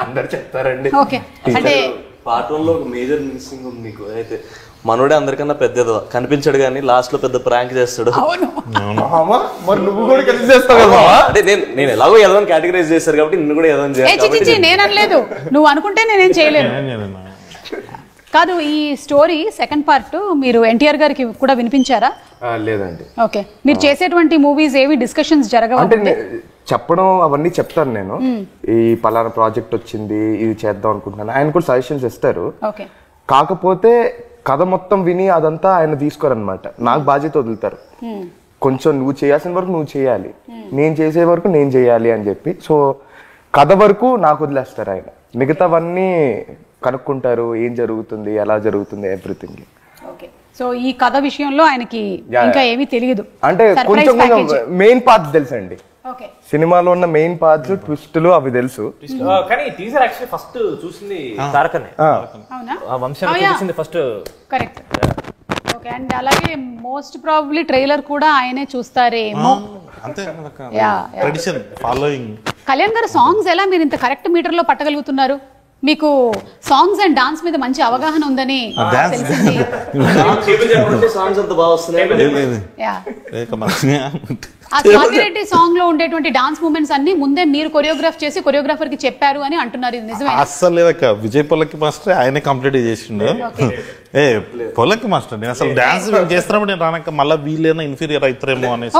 అందరు చెప్తారండి. ఓకే, అంటే పార్ట్ 1 లో ఒక మేజర్ మిస్సింగ్ ఉంది మీకు. అయితే మనోడే అందరికన్నా పెద్దదో కనిపించాడు కానీ లాస్ట్ లో పెద్ద ప్రాంక్ చేస్తాడు. మరి నువ్వు కూడా కలిసి చేస్తావు కదా. అంటే నేను ఎలాగో ఎదవని కేటగరైజ్ చేశారు కాబట్టి నిన్ను కూడా ఎదవని చేయాలి. నేను అనలేదు, నువ్వు అనుకుంటే నేనేం చేయలేను. కాదు, ఈ స్టోరీ సెకండ్ పార్ట్ మీరు ఎన్టీఆర్ గారికి కూడా వినిపించారా? లేదండి. ఓకే, మీరు చేసేటువంటి మూవీస్ ఏవి డిస్కషన్స్ జరగవు? అంటే చెప్పడం అవన్నీ చెప్తాను నేను, ఈ పలానా ప్రాజెక్ట్ వచ్చింది ఇది చేద్దాం అనుకుంటున్నాను, ఆయన కూడా సజెషన్స్ ఇస్తారు. కాకపోతే కథ మొత్తం విని అదంతా ఆయన తీసుకోరనమాట, నాకు బాధ్యత వదులుతారు. కొంచెం నువ్వు చేయాల్సిన వరకు నువ్వు చేయాలి, నేను చేసే వరకు నేను చేయాలి అని చెప్పి. సో కథ వరకు నాకు వదిలేస్తారు ఆయన, మిగతావన్నీ కనుక్కుంటారు, ఏం జరుగుతుంది ఎలా జరుగుతుంది ఎవ్రీథింగ్. సో ఈ కథ విషయంలో ఆయనకి ఇంకా ఏమీ తెలియదు, అంటే కొంచెం మెయిన్ పార్ట్స్ తెలుసండి. సినిమాలో ఉన్న మెయిన్ పార్ట్స్ ట్విస్టులు అవి తెలుసు. కానీ టీజర్ యాక్చువల్లీ ఫస్ట్ చూసింది తారకనే, వంశాన్ని చూసింది ఫస్ట్. కరెక్ట్. ఓకే, అండ్ అలాగే మోస్ట్ ప్రాబబ్లీ ట్రైలర్ కూడా ఆయనే చూస్తారేమో. అంతే ట్రెడిషన్ ఫాలోయింగ్. కళ్యాణ్ గారు సాంగ్స్ ఎలా మీరు ఇంత కరెక్ట్ మీటర్ లో పట్టగలుగుతున్నారు? మీకు సాంగ్స్ అండ్ డాన్స్ మీద మంచి అవగాహన ఉందని తెలిసింది. ఆ స్వాతిరెడ్డి సాంగ్ లో ఉండేటువంటి డాన్స్ మూమెంట్స్ అన్ని ముందే మీరు కొరియోగ్రాఫ్ చేసి కొరియోగ్రాఫర్ కి చెప్పారు అని అంటున్నారు, ఇది నిజమే? అస్సలు లేదక్క, విజయ్ పొలక్కి మాస్టర్ ఆయనే కంప్లీట్ చేసిండు. పొలక్కి మాస్టర్ నేను అసలు డాన్స్ చేస్తున్నప్పుడు నేను రానక్క మళ్ళీ వీళ్ళైనా ఇన్ఫీరియర్ అవుతారేమో అనేసి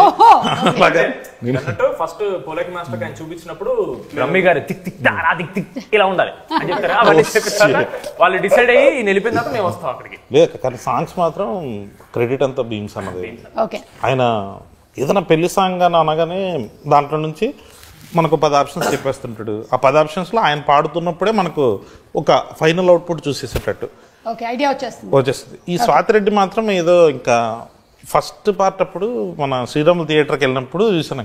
ఫస్ట్ పొలక్కి మాస్టర్ ఆయన చూపించినప్పుడు రమ్మి గారు టిక్ టిక్ డారా టిక్ టిక్ ఇలా ఉండాలి అని చెప్తారా, వాళ్ళు డిసైడ్ అయ్యి వెళ్ళిపోయిన తర్వాత మేము వస్తాం అక్కడికి. లేదు కానీ సాంగ్స్ మాత్రం క్రెడిట్ అంతా బీమ్స్ అన్నది. ఆయన ఏదైనా పెళ్లి సాంగ్ అని అనగానే దాంట్లో నుంచి మనకు 10 ఆప్షన్స్ చెప్పేస్తుంటాడు. ఆ 10 ఆప్షన్స్లో ఆయన పాడుతున్నప్పుడే మనకు ఒక ఫైనల్ అవుట్పుట్ చూసేసేటట్టు వచ్చేస్తుంది. ఈ స్వాతిరెడ్డి మాత్రం ఏదో ఇంకా ఫస్ట్ పార్ట్ అప్పుడు మన శ్రీరాములు థియేటర్కి వెళ్ళినప్పుడు చూసాను,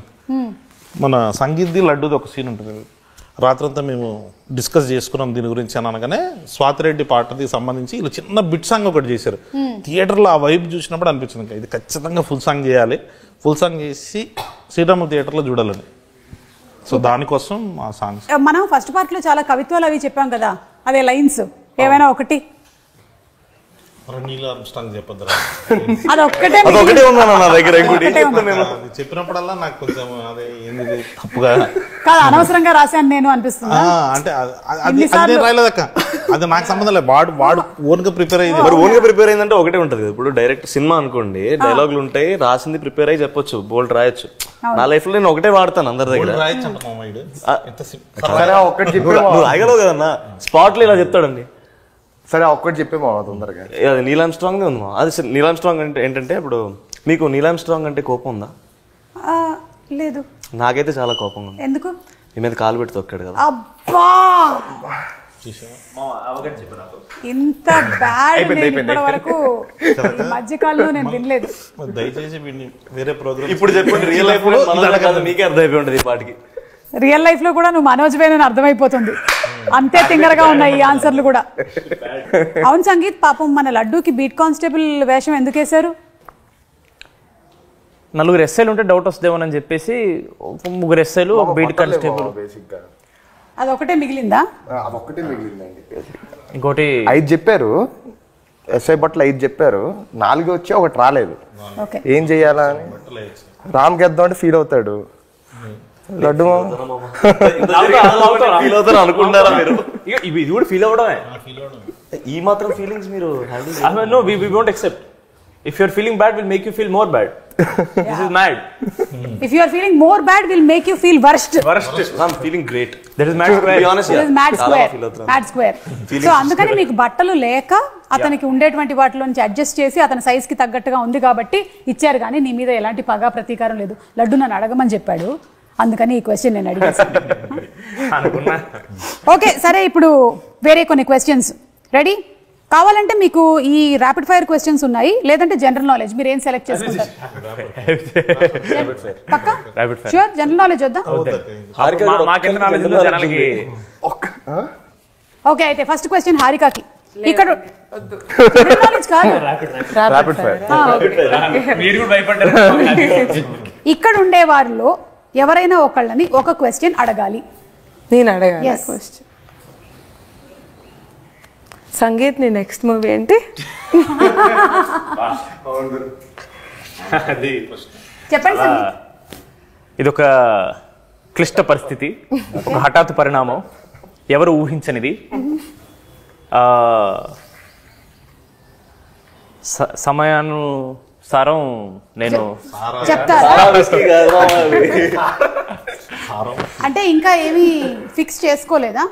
మన సంగీత్ది లడ్డూది ఒక సీన్ ఉంటుంది. రాత్రంతా మేము డిస్కస్ చేసుకున్నాం దీని గురించి అని అనగానే స్వాతిరెడ్డి పాటకి సంబంధించి ఇలా చిన్న బిట్ సాంగ్ ఒకటి చేశారు. థియేటర్లో ఆ వైబ్ చూసినప్పుడు అనిపించింది ఇది ఖచ్చితంగా ఫుల్ సాంగ్ చేయాలి, ఫుల్ సాంగ్ చేసి శ్రీరాములు థియేటర్లో చూడాలని. సో దానికోసం ఆ సాంగ్స్. మనం ఫస్ట్ పార్ట్ లో చాలా కవిత్వాలు అవి చెప్పాం కదా, అదే లైన్స్ ఏమైనా ఒకటి చెప్పినప్పుడల్లా నాకు కొంచెం అదే ఏంది తప్పుగా అనవసరంగా రాశాను నేను అనిపిస్తుంది. అంటే అది రాయలేదక్క, అది నాకు సంబంధం లేదు. వాడు ఓన్ గా ప్రిపేర్ అయ్యింది. మరి ఓన్ గా ప్రిపేర్ అయిందంటే ఒకటే ఉంటది. ఇప్పుడు డైరెక్ట్ సినిమా అనుకోండి, డైలాగులు ఉంటాయి, రాసింది ప్రిపేర్ అయ్యి చెప్పొచ్చు, బోల్డ్ రాయొచ్చు. నా లైఫ్ లో నేను ఒకటే వాడతాను అందరి దగ్గర. నువ్వు రాయగలవు కదన్నా, స్పాట్ లో ఇలా చెప్తాడండి సరే ఒక్కటి చెప్పే మామ తొందరగా. అది నీల్ ఆర్మ్స్ట్రాంగ్ ఉంది మామ. అది నీల్ ఆర్మ్స్ట్రాంగ్ అంటే ఏంటంటే ఇప్పుడు మీకు నీల్ ఆర్మ్స్ట్రాంగ్ అంటే కోపం ఉందా? లేదు. నాకైతే చాలా కోపం ఉంది. ఎందుకు? మీ మీద కాలు పెట్టి తొక్కాడు కదా. అబ్బా ఇంత బ్యాడ్ ఇప్పటి వరకు ఈ మధ్యకాలంలో నేను వినలేదు. దయచేసి వేరే ప్రోగ్రామ్ ఇప్పుడు చెప్పండి. రియల్ లైఫ్ లో మీకే అర్థమైపోయి ఉంటుంది ఈ పాటికి. రియల్ లైఫ్ లో కూడా నువ్వు మనోజ్ వేణని అర్థమైపోతుంది. అంతే తింగరగా ఉన్నాయి ఈ ఆన్సర్లు కూడా. అవును సంగీత్, పాపం మన లడ్డూకి బీట్ కానిస్టేబుల్ వేషం ఎందుకు వేశారు? 4 ఎస్ఐలు ఉంటే డౌట్ వస్తుందేమోనని చెప్పేసి 3 ఎస్ఐలు ఒక బీట్ కానిస్టేబుల్. అదొకటే మిగిలిందా? అదొక్కటే మిగిలిందండి. ఇంకోటి 5 చెప్పారు, ఎస్ఐ బట్టలు 5 చెప్పారు, 4 వచ్చి ఒకటి రాలేదు. ఏం చెయ్యాలా అని రామ్ గెద్దాం అంటే ఫీల్ అవుతాడు. లడ్డు ఫీల్ అవుతారు అనుకుంటారా మీరు? ఇది కూడా ఫీల్ అవడమే. ఈ మాత్రం ఫీలింగ్స్ మీరు no, we won't accept. If you're feeling bad, we'll make you feel more bad. This is mad. If you are feeling more bad, we'll make you feel worst. I'm feeling great. That is mad square. Be honest, That is mad square. Mad square. So అందుకని మీకు బట్టలు లేక అతనికి ఉండేటువంటి వాటిలో నుంచి adjust చేసి అతని సైజ్ కి తగ్గట్టుగా ఉంది కాబట్టి ఇచ్చారు, కానీ నీ మీద ఎలాంటి పగా ప్రతీకారం లేదు. లడ్డు నన్ను అడగమని చెప్పాడు, అందుకని ఈ క్వశ్చన్ నేను అడిగేసాను. ఓకే సరే, ఇప్పుడు వేరే కొన్ని క్వశ్చన్స్ రెడీ కావాలంటే మీకు ఈ ర్యాపిడ్ ఫైర్ క్వశ్చన్స్ ఉన్నాయి, లేదంటే జనరల్ నాలెడ్జ్, మీరు ఏం సెలెక్ట్ చేసుకుంటారు? పక్కా ష్యూర్ జనరల్ నాలెడ్జ్ వద్దా? ఓకే అయితే ఫస్ట్ క్వశ్చన్ హారికాకి. ఇక్కడ జనరల్ నాలెడ్జ్ కాదు, ర్యాపిడ్ ఫైర్. ఇక్కడ ఉండే వారిలో ఎవరైనా ఒకళ్ళని ఒక క్వశ్చన్ అడగాలి. నేను అడగాలి క్వశ్చన్. సంగీత్, నీ నెక్స్ట్ మూవీ ఏంటి? చెప్పండి సంగీత్. ఇదొక క్లిష్ట పరిస్థితి, ఒక హఠాత్ పరిణామం, ఎవరు ఊహించనిది. సమయానుసారం నేను చెప్తారా? అంటే ఇంకా ఏమీ ఫిక్స్ చేసుకోలేదా?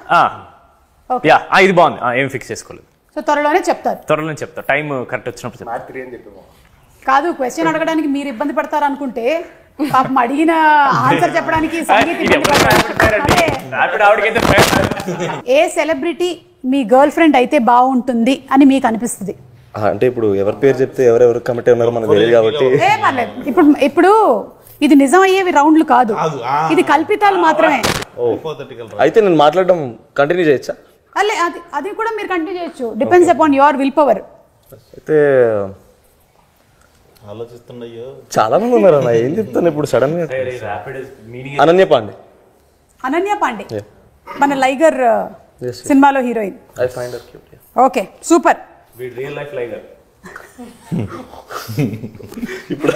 ఇది బాగుంది, ఏం ఫిక్స్ చేసుకోలేదు. సో త్వరలోనే చెప్తారు? త్వరలోనే చెప్తా, టైం కరెక్ట్ వచ్చినప్పుడు చెప్తా. కాదు, క్వశ్చన్ అడగడానికి మీరు ఇబ్బంది పడతారు అనుకుంటే పాపం అడిగిన ఆన్సర్ చెప్పడానికి ఏ సెలబ్రిటీ మీ గర్ల్ ఫ్రెండ్ అయితే బాగుంటుంది అని మీకు అనిపిస్తుంది? అంటే ఇప్పుడు ఎవరి పేరు చెప్తే ఎవరెవరు కమిటీ ఉన్నారో మనకు తెలియదు కాబట్టి ఇప్పుడు ఇది నిజం అయ్యేవి రౌండ్లు కాదు, ఇది కల్పితాలు మాత్రమే. అయితే నేను మాట్లాడడం కంటిన్యూ చేయొచ్చా? అది కూడా మీరు కంటిన్యూ చేయొచ్చు, depends upon your will power. అయితే ఆలోచిస్తున్నాయో చాలా మంది ఉన్నారు అన్న, ఏం చెప్తాను ఇప్పుడు సడన్ గా. అనన్య పాండే. అనన్య పాండే మన లైగర్ సినిమాలో హీరోయిన్. Okay super. Real life Liger. ఇప్పుడు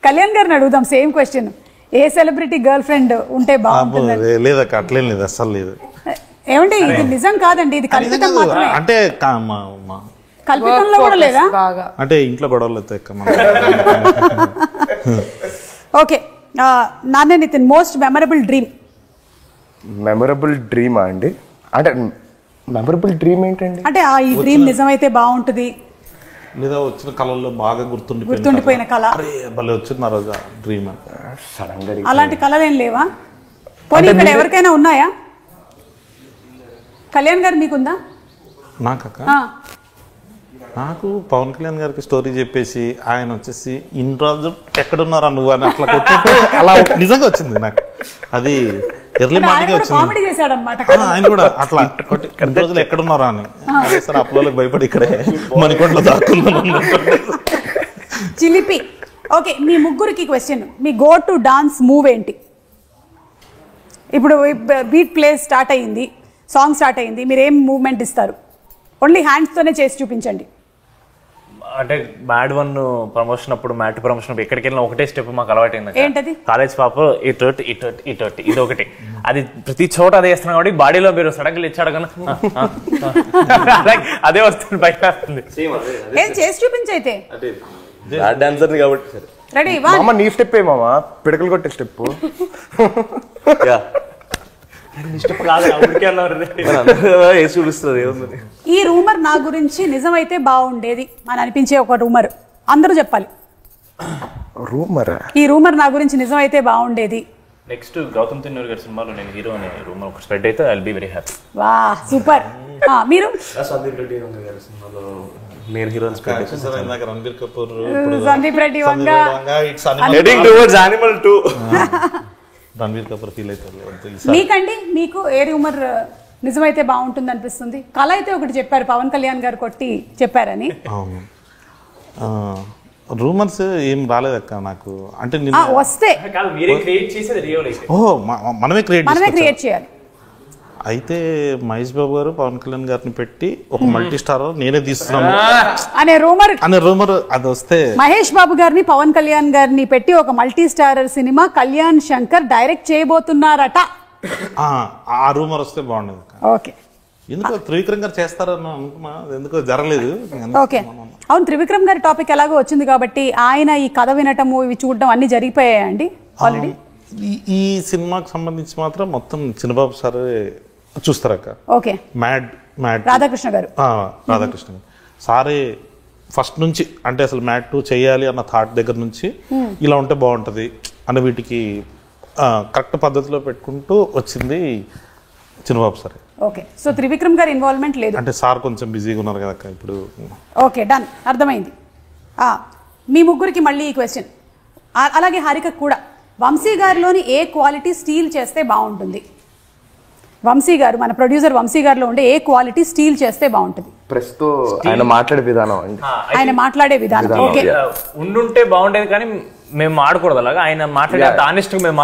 కళ్యాణ్ గారిని అడుగుదాం సేమ్ క్వశ్చన్. ఏ సెలబ్రిటీ గర్ల్ ఫ్రెండ్ ఉంటే బాగుంటుంది? లేదక్క, అట్లేం లేదు, అస్సలు లేదు. ఏమంటే ఇది నిజం కాదండి, ఇది కల్పితం మాత్రమే. అంటే కల్పితంలో కూడా లేదా? అంటే ఇంట్లో గొడవలు అవుతాయి. ఓకే, నాన్నే Nitin, most memorable dream. Memorable డ్రీమా అండి? అంటే మెమరబుల్ డ్రీమ్ ఏంటండి? అంటే ఈ డ్రీమ్ నిజమైతే బాగుంటుంది లేదా వచ్చిన కళల్లో బాగా గుర్తుండిపోయిన కళ, భలే వచ్చింది ఆ రోజు డ్రీమ్. సడన్ గా అలాంటి కళలు ఏం లేవా? పోనీ ఇక్కడ ఎవరికైనా ఉన్నాయా? కళ్యాణ్ గారు మీకుందా? నాకక్క, నాకు పవన్ కళ్యాణ్ గారికి స్టోరీ చెప్పేసి ఆయన వచ్చేసి ఇన్ని రోజులు ఎక్కడున్నారా నువ్వు అని అట్లా కొట్టితే అలా నిజంగా వచ్చింది నాకు. అది ఎర్లీ మార్నింగ్ వచ్చింది. ఆయన కూడా అట్లా ఇన్ని రోజులు ఎక్కడున్నారా అని. సార్ అప్లోకి భయపడి ఇక్కడే మణికొండలో దాక్కున్నాను. చిలిపి. ఓకే, మీ ముగ్గురికి question, me go to dance move ఏంటి? ఇప్పుడు బీట్ ప్లే స్టార్ట్ అయ్యింది, సాంగ్ స్టార్ట్ అయ్యింది, మీరు ఏం మూవ్మెంట్ ఇస్తారు? ఓన్లీ హ్యాండ్స్ తోనే చేసి చూపించండి. అంటే మ్యాడ్ 1 ప్రమోషన్ అప్పుడు, మ్యాట్ ప్రమోషన్ అప్పుడు ఎక్కడికి వెళ్ళినా ఒకటే స్టెప్ మాకు అలవాటైంది. ఏంటది? కాలేజ్ పాప ఇటు ఇది ఒకటి, అది ప్రతి చోట అదే వేస్తున్నాం కాబట్టి బాడీలో మీరు సడన్గా ఇచ్చాడు కానీ అదే వస్తుంది, బయట వస్తుంది. ఏం చేసి చూపించైతే డాన్సర్ కాబట్టి రెడీ. నీ స్టెప్ ఏ మామ, పిడకలు కొట్టే స్టెప్. చూపిస్తుంది ఏముంది. ఈ రూమర్ నా గురించి నిజమైతే బాగుండేది అని అనిపించే ఒక రూమర్ అందరూ చెప్పాలి. ఈ రూమర్ నా గురించి నిజమైతే బాగుండేది. నెక్స్ట్ గౌతమ్ తిన్నూర్ గారి సినిమాలో నేను హీరో అనే రూమర్ ఒక స్ప్రెడ్ అయితే I will be very happy. వా సూపర్. మీరు సందీప్ రెడ్డి గారి సినిమాలో నేను hero Ranbir Kapoor, Sandeep Reddy Vanga heading towards Animal 2 Ranbir Kapoor feel అవుతారు. మీకండి మీకు ఏ రూమర్ నిజమైతే బాగుంటుంది అనిపిస్తుంది? కళ అయితే ఒకటి చెప్పారు, పవన్ కళ్యాణ్ గారు కొట్టి చెప్పారని. అవును, రూమర్స్ ఏం రాలేదక్క నాకు. అంటే వస్తే మనమే క్రియేట్ చేయాలి. అయితే మహేష్ బాబు గారు పవన్ కళ్యాణ్ గారిని పెట్టి ఒక మల్టీ స్టార్ నేనే తీస్తున్నాను అనే రూమర్ అది వస్తే, మహేష్ బాబు గారిని పవన్ కళ్యాణ్ గారిని పెట్టి ఒక మల్టీ స్టారర్ సినిమా కళ్యాణ్ శంకర్ డైరెక్ట్ చేయబోతున్నారట, ఆ రూమర్ వస్తే బాగుండదు. ఓకే, ఎందుకో త్రివిక్రమ్ గారు చేస్తారని అనుకున్నా, ఎందుకో జరగలేదు. ఓకే, అవును, త్రివిక్రమ్ గారి టాపిక్ ఎలాగో వచ్చింది కాబట్టి ఆయన ఈ కథ వినటము ఇవి చూడటం అన్ని జరిగిపోయాయండి ఆల్రెడీ. ఈ సినిమాకి సంబంధించి మాత్రం మొత్తం చిన్నబాబు సార్ చూస్తారక్క. ఓకే, మ్యాడ్ రాధాకృష్ణ గారు సారే ఫస్ట్ నుంచి, అంటే అసలు మ్యాడ్ 2 చేయాలి అన్న థాట్ దగ్గర నుంచి ఇలా ఉంటే బాగుంటది అన్న వీటికి కరెక్ట్ పద్ధతిలో పెట్టుకుంటూ వచ్చింది చిన్నబాబు సార్. ఓకే, సో త్రివిక్రమ్ గారి ఇన్వాల్వ్మెంట్ లేదు అంటే సార్ కొంచెం బిజీగా ఉన్నారు కదా ఇప్పుడు. ఓకే, డన్, అర్థమైంది. మీ ముగ్గురికి మళ్ళీ ఈ క్వశ్చన్, అలాగే హారిక కూడా. వంశీ గారిలోని ఏ క్వాలిటీ స్టీల్ చేస్తే బాగుంటుంది? వంశీ గారు, మన ప్రొడ్యూసర్ వంశీ గారిలో ఉండే ఏ క్వాలిటీ స్టీల్ చేస్తే బాగుంటుంది? ప్రస్తుతం ఆయన మాట్లాడే విధానం ఓకే, ఉండుంటే బాగుండేది కానీ మేము ఆడకూడదు అలాగా. ఆయన మాట్లాడే ఆనెస్ట్ మేము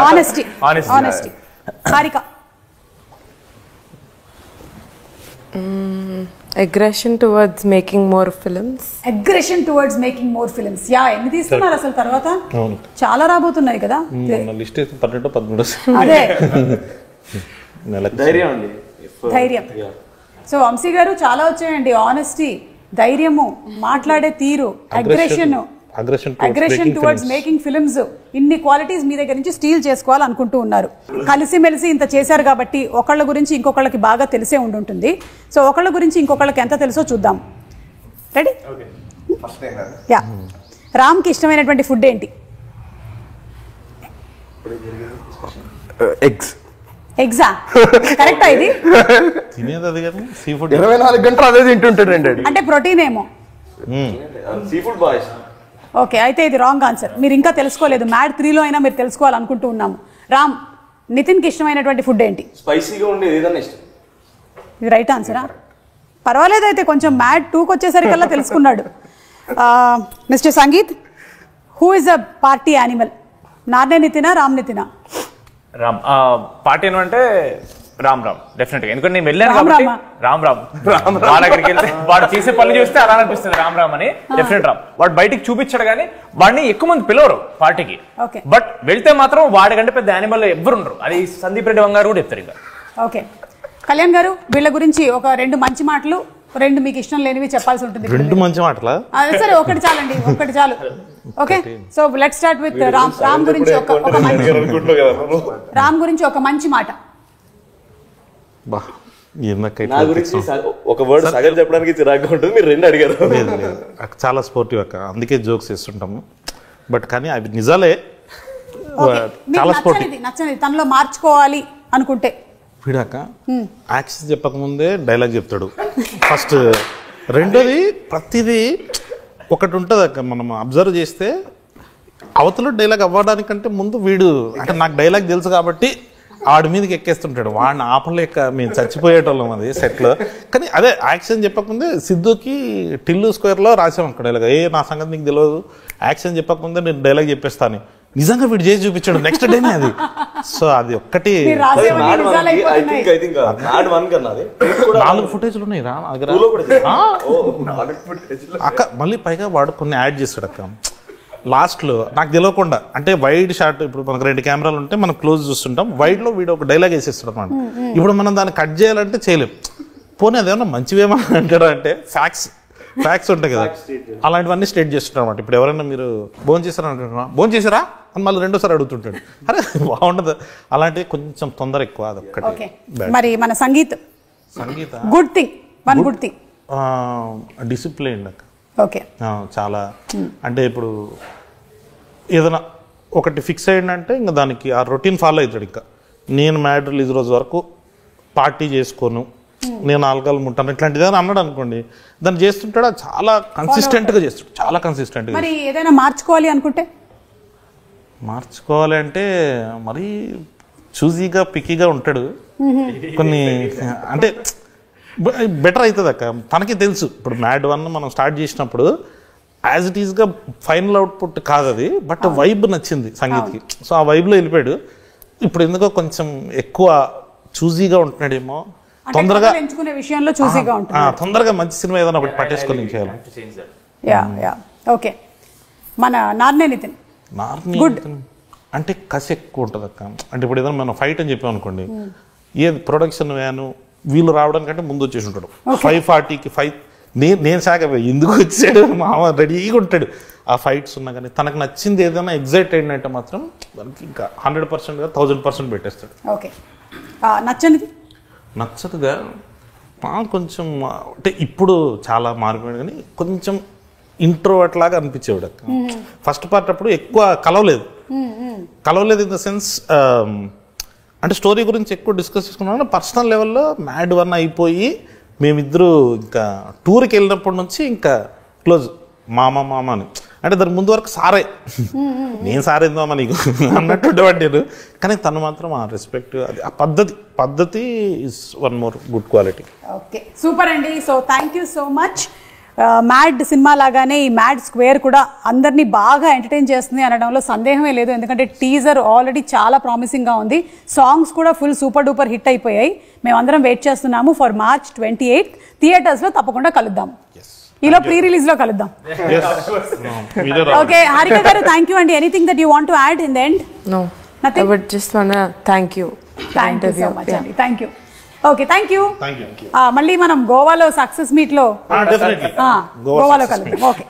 honesty. Harika aggression towards making more films. Yeah, ఎన్ని తీస్తున్నారు అసలు తర్వాత? చాలా రాబోతున్నాయి కదా. లిస్ట్ 12-13 అదే ధైర్యం. సో వంశీ గారు చాలా వచ్చాయండి, ఆనెస్టీ, ధైర్యము, మాట్లాడే తీరు, అగ్రెషన్ టువర్డ్స్ మేకింగ్ ఫిల్మ్స్, ఇన్ని క్వాలిటీస్ మీ దగ్గర నుంచి స్టీల్ చేసుకోవాలనుకుంటూ ఉన్నారు. కలిసిమెలిసి ఇంత చేశారు కాబట్టి ఒకళ్ళ గురించి ఇంకొకళ్ళకి బాగా తెలిసే ఉండుంటుంది. సో ఒకళ్ళ గురించి ఇంకొకళ్ళకి ఎంత తెలుసో చూద్దాం. రెడీ? యా. రామ్కి ఇష్టమైనటువంటి ఫుడ్ ఏంటి? ఎగ్జా? కరెక్టా ఇది? తినేది కానీ సీ ఫుడ్ 24 గంటలు అదే తింటుంటాడండి. అంటే ప్రోటీన్ ఏమో. Sea food boys. ఓకే, అయితే ఇది రాంగ్ ఆన్సర్. మీరు ఇంకా తెలుసుకోలేదు. మ్యాడ్ 3లో అయినా మీరు తెలుసుకోవాలనుకుంటూ ఉన్నాము. రామ్, నితిన్కి ఇష్టమైనటువంటి ఫుడ్ ఏంటి? స్పైసీగా ఉండేది ఏదైనా ఇష్టం. ఇది రైట్ ఆన్సరా? పర్వాలేదు, అయితే కొంచెం మ్యాడ్ 2కి వచ్చేసరికల్లా తెలుసుకున్నాడు. Mister Sangeeth, who is a party animal? Narne నితినా, రామ్ నితినా? రామ్. పార్టీ అంటే రామ్ డెఫినెట్ గా, ఎందుకంటే నేను వెళ్ళాను కాబట్టి రామ్ వాడి దగ్గరికి వెళ్తే వాడు చేసే పనులు చూస్తే అలా అనిపిస్తుంది రామ్ అని. డెఫినెట్ రామ్. వాడు బయటికి చూపించాడు కానీ వాడిని ఎక్కువ మంది పిలవరు పార్టీకి, బట్ వెళ్తే మాత్రం వాడి కంటే పెద్ద యానిమల్ ఎవ్వరు ఉండరు. అది సందీప్ రెడ్డి వంగారు కూడా చెప్తారు. ఇంకా ఓకే, కళ్యాణ్ గారు, వీళ్ళ గురించి ఒక 2 మంచి మాటలు, 2 మీకు ఇష్టం లేనివి చెప్పాల్సి ఉంటుంది. 2 మంచి మాటలా? సరే, ఒకటి చాలండి, ఒకటి చాలు. Okay, so let's start with Ram గురించి ఒక మంచి మాట. ఒక వర్డ్ సగం చెప్పడానికి చిరాగ్గా ఉంటుంది, మీరు 2 అడిగారు. చాలా స్పోర్టివ్ అక్క, అందుకే జోక్స్ చేస్తుంటాము. బట్ కానీ అవి నిజాలే, చాలా స్పోర్టివ్. నచ్చనిది తనలో మార్చుకోవాలి అనుకుంటే వీడాక యాక్షన్ చెప్పకముందే డైలాగ్ చెప్తాడు ఫస్ట్. రెండోది, ప్రతిదీ ఒకటి ఉంటుంది అక్క, మనం అబ్జర్వ్ చేస్తే అవతల డైలాగ్ అవ్వడానికంటే ముందు వీడు, అంటే నాకు డైలాగ్ తెలుసు కాబట్టి ఆడి మీదకి ఎక్కేస్తుంటాడు. వాడిని ఆపలేక మేము చచ్చిపోయేటోళ్ళం అది సెట్లో. కానీ అదే యాక్షన్ చెప్పకముందే సిద్ధుకి టిల్లు స్క్వేర్లో రాసాం అక్కడ డైలాగ్, నా సంగతి నీకు తెలియదు, యాక్షన్ చెప్పకముందే నేను డైలాగ్ చెప్పేస్తాను. నిజంగా వీడు చేసి చూపించాడు నెక్స్ట్ డేనే అది. సో అది ఒక్కటి 4 ఫుటేజ్లు ఉన్నాయి రా అక్క. మళ్ళీ పైగా వాడు కొన్ని యాడ్ చేస్తాడు అక్క లాస్ట్లో, నాకు తెలియకుండా. అంటే వైడ్ షాట్, ఇప్పుడు మనకు 2 కెమెరాలు ఉంటే మనం క్లోజ్ చూస్తుంటాం, వైడ్ లో వీడు ఒక డైలాగ్ వేసేస్తాడు అన్నమాట. ఇప్పుడు మనం దాన్ని కట్ చేయాలంటే చేయలేం. పోనీ అదేమన్నా మంచివేమో అంటాడు అంటే ఫ్యాక్స్ ఫ్యాక్ట్స్ ఉంటాయి కదా, అలాంటివన్నీ స్టేట్ చేస్తుంటారు అనమాట. ఇప్పుడు ఎవరైనా మీరు భోజనం చేశారా అంటున్నా, భోజనం చేశారా అని మళ్ళీ రెండోసారి అడుగుతుంటాడు. అరే బాగుండదు, అలాంటివి కొంచెం తొందర ఎక్కువ. అదొక్కటి. మరి మన సంగీత good thing, one good thing discipline. Okay, చాలా అంటే ఇప్పుడు ఏదైనా ఒకటి ఫిక్స్ అయ్యిందంటే ఇంకా దానికి ఆ రొటీన్ ఫాలో అవుతాడు. ఇంకా నేను మ్యాడ్ రిలీజ్ రోజు వరకు పార్టీ చేసుకోను, నేను ఆల్కహాల్ ముట్టాను, ఇట్లాంటిది ఏదైనా అన్నాడు అనుకోండి, దాన్ని చేస్తుంటాడు. చాలా కన్సిస్టెంట్గా చేస్తాడు, చాలా కన్సిస్టెంట్గా. మరి ఏదైనా మార్చుకోవాలి అనుకుంటే మార్చుకోవాలి అంటే మరీ చూజీగా పిక్కీగా ఉంటాడు. కొన్ని అంటే బెటర్ అవుతుంది అక్క, తనకి తెలుసు. ఇప్పుడు మ్యాడ్ 1 మనం స్టార్ట్ చేసినప్పుడు యాజ్ ఇట్ ఈస్గా ఫైనల్ అవుట్పుట్ కాదు అది, బట్ వైబ్ నచ్చింది సంగీత్కి. సో ఆ వైబ్లో వెళ్ళిపోయాడు. ఇప్పుడు ఎందుకో కొంచెం ఎక్కువ చూజీగా ఉంటున్నాడేమో, తొందరగా ఎంచుకునే విషయంలో చూసీగా ఉంటుంది, తొందరగా మంచి సినిమా ఏదైనా ఒకటి పట్టేసుకొని చేయాలి. ఓకే, మన నార్నే నితిన్ అంటే కసి ఎక్కువ ఉంటుంది అక్క. అంటే ఇప్పుడు ఏదైనా మనం ఫైట్ అని చెప్పాం అనుకోండి, ఏది ప్రొడక్షన్ వ్యాను వీళ్ళు రావడానికంటే ముందు వచ్చేసి ఉంటాడు. 5:40కి ఫైట్. నేను సాగపోయి ఎందుకు వచ్చాడు, మామ రెడీగా ఉంటాడు. ఆ ఫైట్స్ ఉన్నా కానీ తనకు నచ్చింది ఏదైనా ఎగ్జైట్ అయిందంటే మాత్రం దానికి ఇంకా 100%గా 1000% పెట్టేస్తాడు. ఓకే, నచ్చనిది నచ్చదుగా కొంచెం అంటే ఇప్పుడు చాలా మారిపోయాడు, కానీ కొంచెం ఇంట్రోవర్ట్ లాగా అనిపించేవాడు అక్క. ఫస్ట్ పార్ట్ అప్పుడు ఎక్కువ కలవలేదు ఇన్ ద సెన్స్ అంటే స్టోరీ గురించి ఎక్కువ డిస్కస్ చేసుకున్నాను. పర్సనల్ లెవెల్లో మ్యాడ్ 1 అయిపోయి మేమిద్దరు ఇంకా టూర్కి వెళ్ళినప్పటి నుంచి ఇంకా క్లోజ్, మామ అని. అంటే దాని ముందు వరకు సారే, నేను సారేందామా నీకు అన్నట్టు ఉండేవాడు నేను. కానీ తను మాత్రం ఆ రెస్పెక్ట్, అది ఆ పద్ధతి is one more good quality. Okay, super అండి. So thank you so much. Mad cinema లాగానే ఈ మ్యాడ్ స్క్వేర్ కూడా అందరినీ బాగా ఎంటర్టైన్ చేస్తుంది అనడంలో సందేహమే లేదు. ఎందుకంటే టీజర్ ఆల్రెడీ చాలా ప్రామిసింగ్గా ఉంది, సాంగ్స్ కూడా ఫుల్ సూపర్ డూపర్ హిట్ అయిపోయాయి. మేమందరం వెయిట్ చేస్తున్నాము ఫర్ March 28 థియేటర్స్లో. తప్పకుండా కలుద్దాం, ఈలో ప్రీ రిలీజ్లో కలుద్దాం. Okay Harika garu, thank you అండి. Anything that you want to add in the end? No, nothing, but just want thank you so much అండి. Thank you. Okay, thank you. మళ్ళీ మనం గోవాలో సక్సెస్ మీట్ లో గోవాలో కలుద్దాం. ఓకే.